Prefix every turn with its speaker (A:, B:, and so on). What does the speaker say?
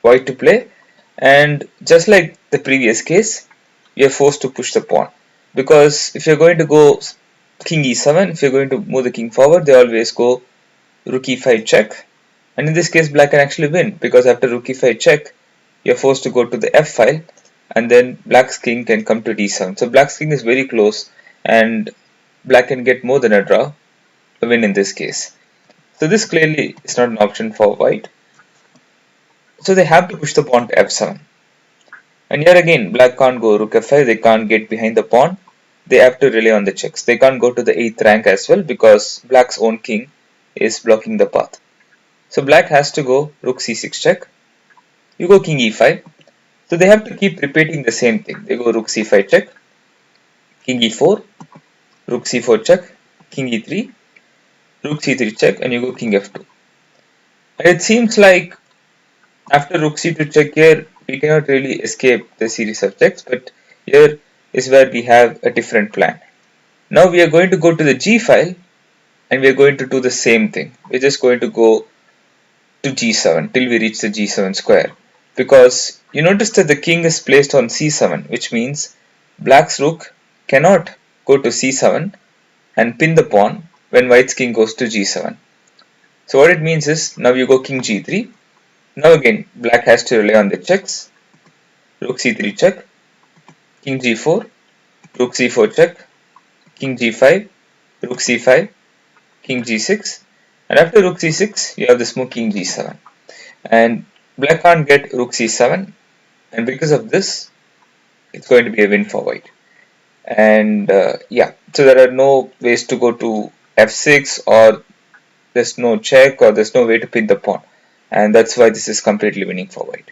A: white to play, and just like the previous case, you're forced to push the pawn, because if you're going to go king e7, if you're going to move the king forward, they always go rook e5 check, and in this case black can actually win, because after rook e5 check you're forced to go to the f file, and then black's king can come to d7. So black's king is very close, and black can get more than a draw, a win in this case. So this clearly is not an option for white. So they have to push the pawn to f7. And here again, black can't go rook f5, they can't get behind the pawn. They have to rely on the checks. They can't go to the 8th rank as well, because black's own king is blocking the path. So black has to go rook c6 check. You go king e5. So they have to keep repeating the same thing. They go rook c5 check, king e4, rook c4 check, king e3, rook c3 check, and you go king f2. And it seems like after rook c2 check here, we cannot really escape the series of checks, but here is where we have a different plan. Now we are going to go to the g file, and we are going to do the same thing. We're just going to go to g7 till we reach the g7 square, because you notice that the king is placed on c7, which means black's rook cannot go to c7 and pin the pawn when white's king goes to g7. So what it means is, now you go king g3. Now again black has to rely on the checks. Rook c3 check, king g4, rook c4 check, king g5, rook c5, king g6, and after rook c6 you have this move king g7, and black can't get rook c7, and because of this it's going to be a win for white. And yeah, so there are no ways to go to f6, or there's no check, or there's no way to pin the pawn, and that's why this is completely winning for white.